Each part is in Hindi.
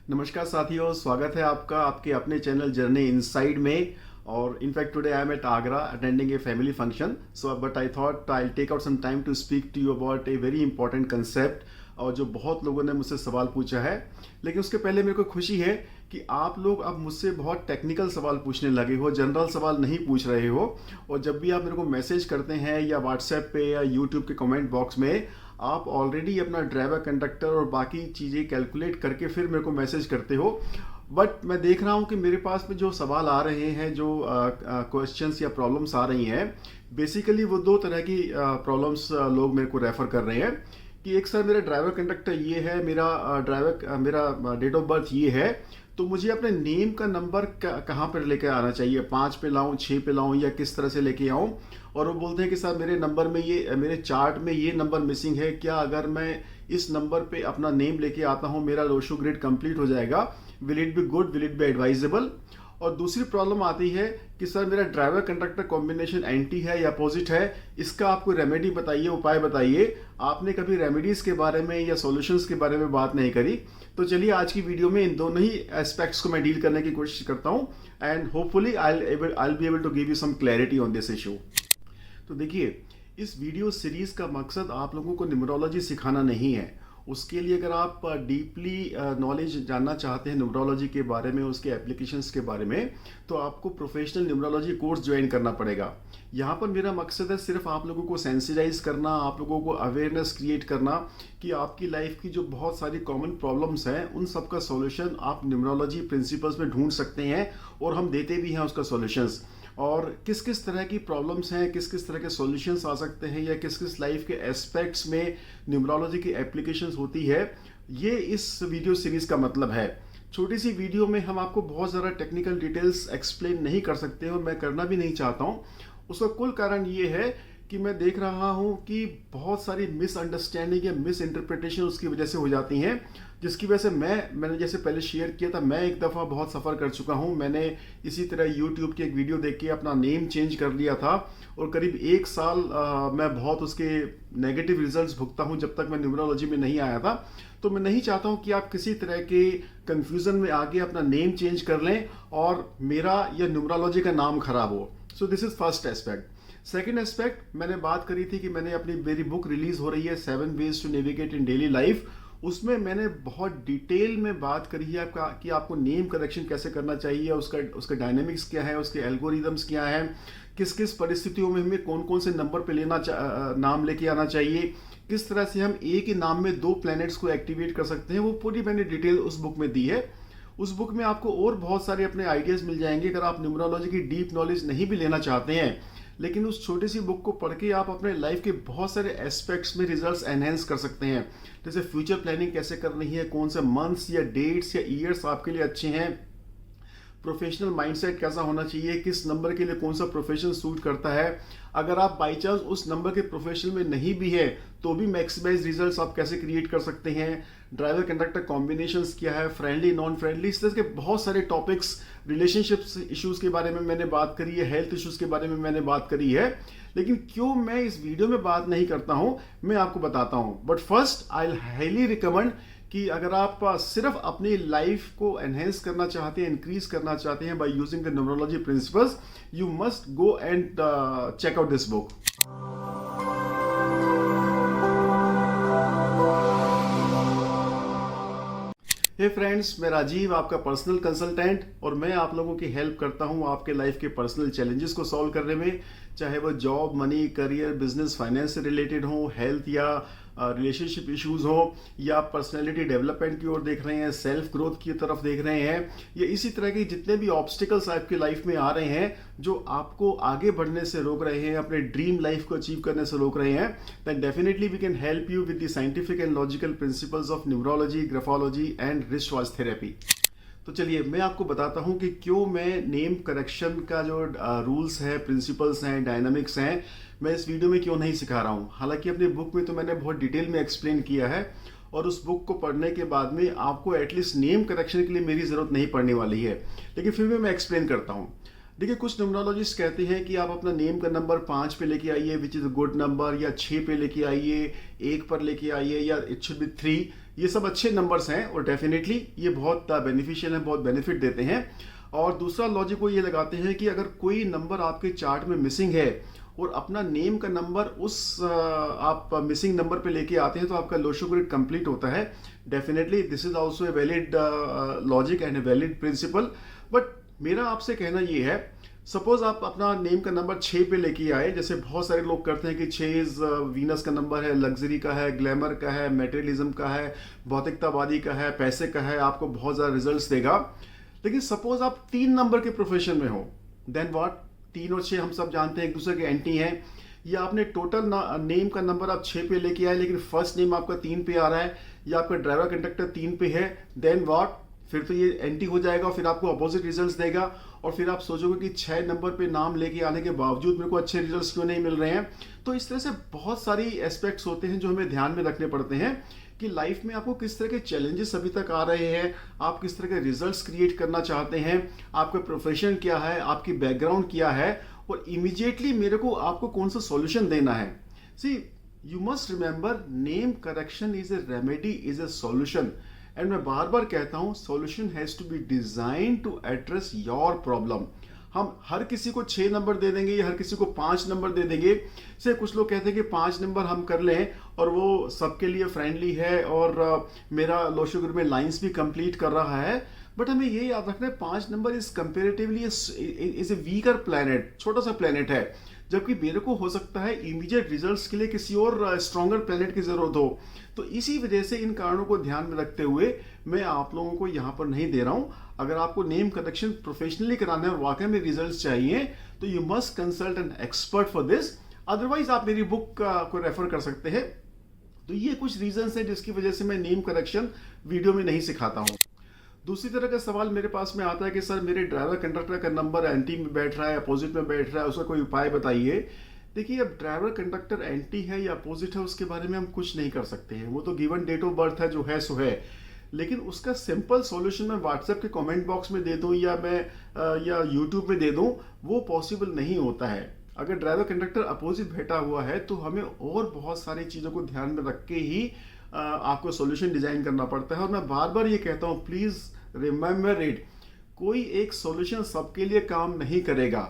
नमस्कार साथियों, स्वागत है आपका आपके अपने चैनल जर्नी इनसाइड में। और in fact today I am at Agra attending a family function, so but I thought I take out some time to speak to you about a very important concept, और जो बहुत लोगों ने मुझसे सवाल पूछा है। लेकिन उसके पहले मेरे को खुशी है कि आप लोग अब मुझसे बहुत टेक्निकल सवाल पूछने लगे हो, जनरल सवाल नहीं पूछ रहे हो। और जब भी आप मेरे को मैसेज करते हैं या व्हाट्सएप पे या यूट्यूब के कमेंट बॉक्स में, आप ऑलरेडी अपना ड्राइवर, कंडक्टर और बाकी चीज़ें कैलकुलेट करके फिर मेरे को मैसेज करते हो। बट मैं देख रहा हूँ कि मेरे पास में जो सवाल आ रहे हैं, जो क्वेश्चंस या प्रॉब्लम्स आ रही हैं, बेसिकली वो दो तरह की प्रॉब्लम्स लोग मेरे को रेफ़र कर रहे हैं कि एक सर मेरा ड्राइवर कंडक्टर ये है, मेरा डेट ऑफ बर्थ ये है, तो मुझे अपने नेम का नंबर कहाँ पर लेकर आना चाहिए, 5 पे लाऊं, 6 पे लाऊं या किस तरह से लेके आऊं। और वो बोलते हैं कि सर मेरे नंबर में ये, मेरे चार्ट में ये नंबर मिसिंग है, क्या अगर मैं इस नंबर पे अपना नेम लेके आता हूँ मेरा रोशो ग्रिड कंप्लीट हो जाएगा, will it be good, will it be advisable. और दूसरी प्रॉब्लम आती है कि सर मेरा ड्राइवर कंडक्टर कॉम्बिनेशन एंटी है या अपोजिट है, इसका आपको रेमेडी बताइए, उपाय बताइए। आपने कभी रेमेडीज के बारे में या सॉल्यूशंस के बारे में बात नहीं करी। तो चलिए आज की वीडियो में इन दोनों ही एस्पेक्ट्स को मैं डील करने की कोशिश करता हूँ, and hopefully I be able to give you some clarity on this issue. तो देखिए, इस वीडियो सीरीज का मकसद आप लोगों को न्यूमरोलॉजी सिखाना नहीं है। उसके लिए अगर आप डीपली नॉलेज जानना चाहते हैं न्यूमरोलॉजी के बारे में, उसके एप्लीकेशंस के बारे में, तो आपको प्रोफेशनल न्यूमरोलॉजी कोर्स ज्वाइन करना पड़ेगा। यहाँ पर मेरा मकसद है सिर्फ आप लोगों को सेंसिटाइज करना, आप लोगों को अवेयरनेस क्रिएट करना कि आपकी लाइफ की जो बहुत सारी कॉमन प्रॉब्लम्स हैं उन सब का सॉल्यूशन आप न्यूमरोलॉजी प्रिंसिपल्स में ढूंढ सकते हैं, और हम देते भी हैं उसका सॉल्यूशंस। और किस किस तरह की प्रॉब्लम्स हैं, किस किस तरह के सॉल्यूशंस आ सकते हैं, या किस किस लाइफ के एस्पेक्ट्स में न्यूमरोलॉजी की एप्लीकेशंस होती है, ये इस वीडियो सीरीज का मतलब है। छोटी सी वीडियो में हम आपको बहुत ज़्यादा टेक्निकल डिटेल्स एक्सप्लेन नहीं कर सकते, और मैं करना भी नहीं चाहता हूँ। उसका कुल कारण ये है कि मैं देख रहा हूँ कि बहुत सारी मिसअंडरस्टैंडिंग या मिस इंटरप्रिटेशन उसकी वजह से हो जाती हैं, जिसकी वजह से मैंने जैसे पहले शेयर किया था, मैं एक दफ़ा बहुत सफ़र कर चुका हूँ। मैंने इसी तरह यूट्यूब की एक वीडियो देख के अपना नेम चेंज कर लिया था, और करीब 1 साल मैं बहुत उसके नेगेटिव रिजल्ट्स भुगता हूँ जब तक मैं न्यूमरोलॉजी में नहीं आया था। तो मैं नहीं चाहता हूँ कि आप किसी तरह के कन्फ्यूज़न में आके अपना नेम चेंज कर लें और मेरा या न्यूमरोलॉजी का नाम खराब हो। So this is first aspect. Second aspect, मैंने बात करी थी कि मेरी बुक रिलीज हो रही है 7 ways to navigate in daily life. उसमें मैंने बहुत डिटेल में बात करी है कि आपको नेम करेक्शन कैसे करना चाहिए, उसका डायनेमिक्स क्या है, उसके एल्गोरिदम्स क्या है, किस किस परिस्थितियों में हमें कौन कौन से नंबर पे नाम लेके आना चाहिए, किस तरह से हम एक ही नाम में 2 प्लैनेट्स को एक्टिवेट कर सकते हैं, वो पूरी मैंने डिटेल उस बुक में दी है। उस बुक में आपको और बहुत सारे अपने आइडियाज़ मिल जाएंगे। अगर आप न्यूमरोलॉजी की डीप नॉलेज नहीं भी लेना चाहते हैं, लेकिन उस छोटी सी बुक को पढ़ के आप अपने लाइफ के बहुत सारे एस्पेक्ट्स में रिजल्ट्स एनहेंस कर सकते हैं। जैसे फ्यूचर प्लानिंग कैसे करनी है, कौन से मंथ्स या डेट्स या ईयर्स आपके लिए अच्छे हैं, प्रोफेशनल माइंडसेट कैसा होना चाहिए, किस नंबर के लिए कौन सा प्रोफेशन सूट करता है, अगर आप बाई चांस उस नंबर के प्रोफेशन में नहीं भी है तो भी मैक्सिमाइज रिजल्ट्स आप कैसे क्रिएट कर सकते हैं, ड्राइवर कंडक्टर कॉम्बिनेशंस क्या है, फ्रेंडली नॉन फ्रेंडली, इस तरह के बहुत सारे टॉपिक्स, रिलेशनशिप्स इश्यूज के बारे में मैंने बात करी है, हेल्थ इश्यूज के बारे में मैंने बात करी है। लेकिन क्यों मैं इस वीडियो में बात नहीं करता हूँ, मैं आपको बताता हूँ। But first I highly recommend कि अगर आप सिर्फ अपनी लाइफ को एनहेंस करना चाहते हैं, इंक्रीज करना चाहते हैं by using the numerology principles, you must go and check out this book. Hey friends, मैं राजीव, आपका पर्सनल कंसल्टेंट, और मैं आप लोगों की हेल्प करता हूं आपके लाइफ के पर्सनल चैलेंजेस को सॉल्व करने में, चाहे वो job, money, career, business, finance से रिलेटेड हो, हेल्थ या रिलेशनशिप इश्यूज हो, या पर्सनैलिटी डेवलपमेंट की ओर देख रहे हैं, सेल्फ ग्रोथ की तरफ देख रहे हैं, या इसी तरह के जितने भी ऑब्स्टिकल्स आपकी लाइफ में आ रहे हैं जो आपको आगे बढ़ने से रोक रहे हैं, अपने ड्रीम लाइफ को अचीव करने से रोक रहे हैं, then definitely we can help you with the scientific and logical principles of numerology, graphology and wristwatch therapy। तो चलिए मैं आपको बताता हूँ कि क्यों मैं नेम करेक्शन का जो रूल्स है, प्रिंसिपल्स हैं, डायनामिक्स हैं, मैं इस वीडियो में क्यों नहीं सिखा रहा हूँ। हालांकि अपनी बुक में तो मैंने बहुत डिटेल में एक्सप्लेन किया है, और उस बुक को पढ़ने के बाद में आपको एटलीस्ट नेम करेक्शन के लिए मेरी ज़रूरत नहीं पड़ने वाली है, लेकिन फिर भी मैं एक्सप्लेन करता हूँ। देखिए, कुछ न्यूमरोलॉजिस्ट कहते हैं कि आप अपना नेम का नंबर 5 पे लेके आइए, which is a good number, या 6 पे लेके आइए, 1 पर लेके आइए, या इट शुड बी 3, ये सब अच्छे नंबर्स हैं और डेफिनेटली ये बहुत बेनिफिशियल हैं, बहुत बेनिफिट देते हैं। और दूसरा लॉजिक वो ये लगाते हैं कि अगर कोई नंबर आपके चार्ट में मिसिंग है और अपना नेम का नंबर उस आप मिसिंग नंबर पे लेके आते हैं तो आपका लोशो ग्रिड कंप्लीट होता है। Definitely this is also a valid logic and a valid principle. But मेरा आपसे कहना ये है, सपोज आप अपना नेम का नंबर 6 पे लेके आए, जैसे बहुत सारे लोग करते हैं कि 6 वीनस का नंबर है, लग्जरी का है, ग्लैमर का है, मेटेरियलिज्म का है, भौतिकतावादी का है, पैसे का है, आपको बहुत ज़्यादा रिजल्ट्स देगा। लेकिन सपोज आप 3 नंबर के प्रोफेशन में हो, देन व्हाट? 3 और 6 हम सब जानते हैं एक दूसरे के एंटी हैं। या आपने टोटल नेम का नंबर आप 6 पे लेके आए लेकिन फर्स्ट नेम आपका 3 पे आ रहा है, या आपका ड्राइवर कंडक्टर 3 पे है, देन व्हाट? फिर तो ये एंटी हो जाएगा, फिर आपको अपोजिट रिजल्ट्स देगा और फिर आप सोचोगे कि 6 नंबर पे नाम लेके आने के बावजूद मेरे को अच्छे रिजल्ट्स क्यों नहीं मिल रहे हैं। तो इस तरह से बहुत सारी एस्पेक्ट्स होते हैं जो हमें ध्यान में रखने पड़ते हैं कि लाइफ में आपको किस तरह के चैलेंजेस अभी तक आ रहे हैं, आप किस तरह के रिजल्ट्स क्रिएट करना चाहते हैं, आपका प्रोफेशन क्या है, आपकी बैकग्राउंड क्या है, और इमीडिएटली मेरे को आपको कौन सा सॉल्यूशन देना है। See, you must remember, name correction is a remedy, is a solution. And मैं बार बार कहता हूं, solution has to be design to address your problem. हम हर किसी को 6 नंबर दे देंगे या हर किसी को 5 नंबर दे देंगे। से कुछ लोग कहते हैं कि 5 नंबर हम कर लें और वो सबके लिए फ्रेंडली है और मेरा लोशो ग्रिड में लाइंस भी कंप्लीट कर रहा है। बट हमें ये याद रखना है, 5 number is comparatively is a weaker planet, छोटा सा प्लैनेट है, जबकि मेरे को हो सकता है इमीडिएट रिजल्ट्स के लिए किसी और स्ट्रॉन्गर प्लैनेट की जरूरत हो। तो इसी वजह से इन कारणों को ध्यान में रखते हुए मैं आप लोगों को यहाँ पर नहीं दे रहा हूँ। अगर आपको नेम करेक्शन प्रोफेशनली कराना है और वाकई में रिजल्ट्स चाहिए तो you must consult an expert for this. Otherwise आप मेरी बुक को रेफर कर सकते हैं। तो ये कुछ रीजंस हैं जिसकी वजह से मैं नेम करेक्शन वीडियो में नहीं सिखाता हूँ। दूसरी तरह का सवाल मेरे पास में आता है कि सर मेरे ड्राइवर कंडक्टर का नंबर एंटी में बैठ रहा है, अपोजिट में बैठ रहा है, उसका कोई उपाय बताइए। देखिए, अब ड्राइवर कंडक्टर एंटी है या अपोजिट है उसके बारे में हम कुछ नहीं कर सकते हैं, वो तो गिवन डेट ऑफ बर्थ है, जो है सो है। लेकिन उसका सिंपल सॉल्यूशन मैं व्हाट्सएप के कमेंट बॉक्स में दे दूं या मैं या यूट्यूब में दे दूं, वो पॉसिबल नहीं होता है। अगर ड्राइवर कंडक्टर अपोजिट बैठा हुआ है तो हमें और बहुत सारी चीज़ों को ध्यान में रख के ही आपको सॉल्यूशन डिजाइन करना पड़ता है। और मैं बार बार ये कहता हूँ, प्लीज रिमेंबर इट, कोई एक सॉल्यूशन सबके लिए काम नहीं करेगा।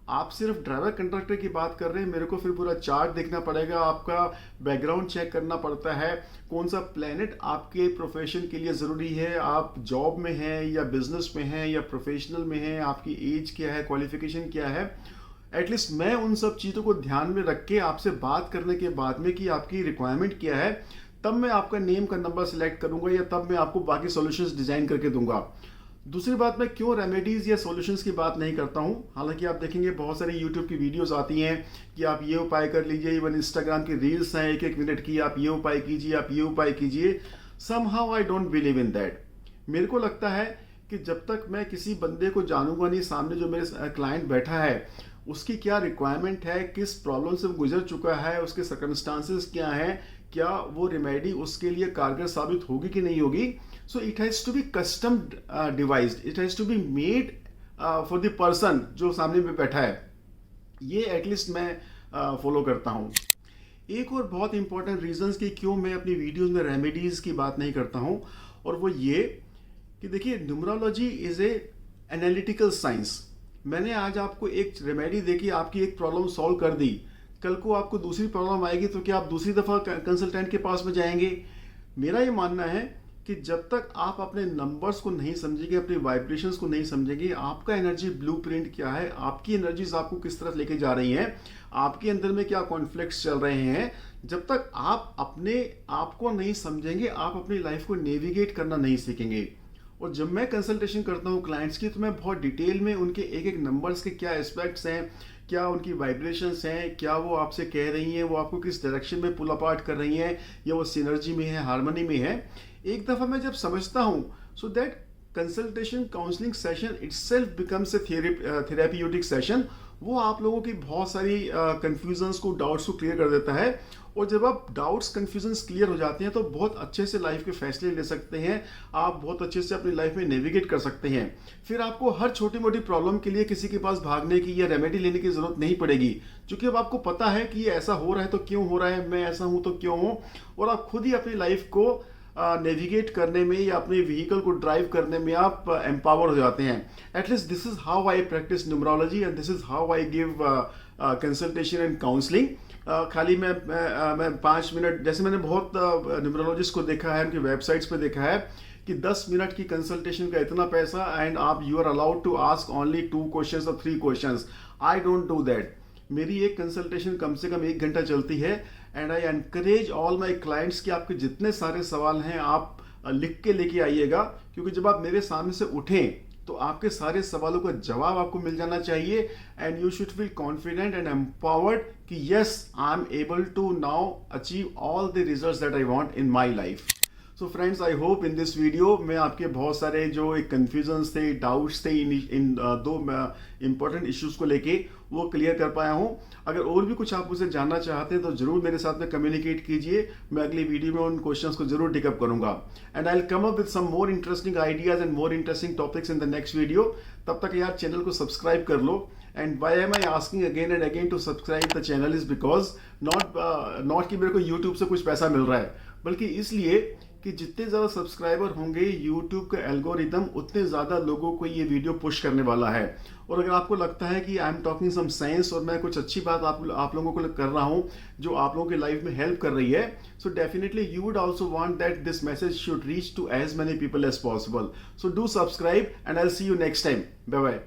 आप सिर्फ ड्राइवर कंडक्टर की बात कर रहे हैं, मेरे को फिर पूरा चार्ट देखना पड़ेगा, आपका बैकग्राउंड चेक करना पड़ता है, कौन सा प्लेनेट आपके प्रोफेशन के लिए ज़रूरी है, आप जॉब में हैं या बिजनेस में हैं या प्रोफेशनल में हैं, आपकी एज क्या है, क्वालिफिकेशन क्या है। एटलीस्ट मैं उन सब चीज़ों को ध्यान में रख के आपसे बात करने के बाद में कि आपकी रिक्वायरमेंट क्या है, तब मैं आपका नेम का नंबर सेलेक्ट करूंगा या तब मैं आपको बाकी सॉल्यूशंस डिजाइन करके दूंगा। दूसरी बात, मैं क्यों रेमेडीज या सॉल्यूशंस की बात नहीं करता हूं। हालांकि आप देखेंगे बहुत सारी यूट्यूब की वीडियोस आती हैं कि आप ये उपाय कर लीजिए, इवन इंस्टाग्राम की रील्स हैं 1-1 मिनट की, आप ये उपाय कीजिए, आप ये उपाय कीजिए। Somehow I don't believe in that. मेरे को लगता है कि जब तक मैं किसी बंदे को जानूंगा नहीं, सामने जो मेरे क्लाइंट बैठा है उसकी क्या रिक्वायरमेंट है, किस प्रॉब्लम से वो गुजर चुका है, उसके सर्कमस्टांसेस क्या हैं, क्या वो रेमेडी उसके लिए कारगर साबित होगी कि नहीं होगी। So it has to be custom devised, it has to be made for the person जो सामने में बैठा है। ये एटलीस्ट मैं फॉलो करता हूँ। एक और बहुत इंपॉर्टेंट रीजंस कि क्यों मैं अपनी वीडियोस में रेमेडीज की बात नहीं करता हूँ, और वो ये कि देखिए, numerology is a analytical science. मैंने आज आपको एक रेमेडी देखी, आपकी एक प्रॉब्लम सॉल्व कर दी, कल को आपको दूसरी प्रॉब्लम आएगी तो क्या आप दूसरी दफ़ा कंसल्टेंट के पास में जाएंगे? मेरा ये मानना है कि जब तक आप अपने नंबर्स को नहीं समझेंगे, अपने वाइब्रेशंस को नहीं समझेंगे, आपका एनर्जी ब्लूप्रिंट क्या है, आपकी एनर्जीज आपको किस तरफ लेके जा रही हैं, आपके अंदर में क्या कॉन्फ्लिक्ट्स चल रहे हैं, जब तक आप अपने आप को नहीं समझेंगे, आप अपनी लाइफ को नेविगेट करना नहीं सीखेंगे। और जब मैं कंसल्टेशन करता हूँ क्लाइंट्स की, तो मैं बहुत डिटेल में उनके एक एक नंबर्स के क्या एस्पेक्ट्स हैं, क्या उनकी वाइब्रेशंस हैं, क्या वो आपसे कह रही हैं, वो आपको किस डायरेक्शन में पुल अपार्ट कर रही हैं, या वो सिनर्जी में है, हार्मनी में है। एक दफ़ा मैं जब समझता हूँ, so that consultation counselling session itself becomes a therapeutic session. वो आप लोगों की बहुत सारी कंफ्यूजन्स को, डाउट्स को क्लियर कर देता है। और जब आप डाउट्स कंफ्यूजन्स क्लियर हो जाते हैं तो बहुत अच्छे से लाइफ के फैसले ले सकते हैं, आप बहुत अच्छे से अपनी लाइफ में नेविगेट कर सकते हैं। फिर आपको हर छोटी मोटी प्रॉब्लम के लिए किसी के पास भागने की या रेमेडी लेने की जरूरत नहीं पड़ेगी, क्योंकि अब आपको पता है कि ये ऐसा हो रहा है तो क्यों हो रहा है, मैं ऐसा हूं तो क्यों हूं, और आप खुद ही अपनी लाइफ को नेविगेट करने में या अपने व्हीकल को ड्राइव करने में आप एम्पावर हो जाते हैं. At least this is how I practice numerology and this is how I give consultation and counselling. खाली मैं 5 मिनट, जैसे मैंने बहुत न्यूमरोलॉजिस्ट को देखा है, उनकी वेबसाइट्स पे देखा है कि 10 मिनट की कंसल्टेशन का इतना पैसा एंड आप you are allowed to ask only 2 questions और 3 questions. I don't do that. मेरी एक कंसल्टेशन कम से कम 1 घंटा चलती है and I encourage all my clients कि आपके जितने सारे सवाल हैं आप लिख के लेके आइएगा, क्योंकि जब आप मेरे सामने से उठें तो आपके सारे सवालों का जवाब आपको मिल जाना चाहिए and you should feel confident and empowered कि yes I am able to now achieve all the results that I want in my life. So friends, I hope in this video मैं आपके बहुत सारे जो एक कन्फ्यूजन्स थे, डाउट्स थे इन 2 इंपॉर्टेंट इश्यूज को लेके वो क्लियर कर पाया हूँ. अगर और भी कुछ आप मुझसे जानना चाहते हैं तो जरूर मेरे साथ में कम्युनिकेट कीजिए. मैं अगली वीडियो में उन क्वेश्चंस को जरूर टिकअप करूंगा and I will come up with some more interesting ideas and more interesting topics in the next video. तब तक यार चैनल को सब्सक्राइब कर लो. And why am I asking again and again to subscribe the channel is because not कि मेरे को यूट्यूब से कुछ पैसा मिल रहा है, बल्कि इसलिए कि जितने ज़्यादा सब्सक्राइबर होंगे YouTube का एल्गोरिदम उतने ज़्यादा लोगों को ये वीडियो पुश करने वाला है. और अगर आपको लगता है कि I am talking some science और मैं कुछ अच्छी बात आप लोगों को कर रहा हूँ जो आप लोगों की लाइफ में हेल्प कर रही है, so definitely you would also want that this message should reach to as many people as possible. So do subscribe and I will see you next time. Bye bye.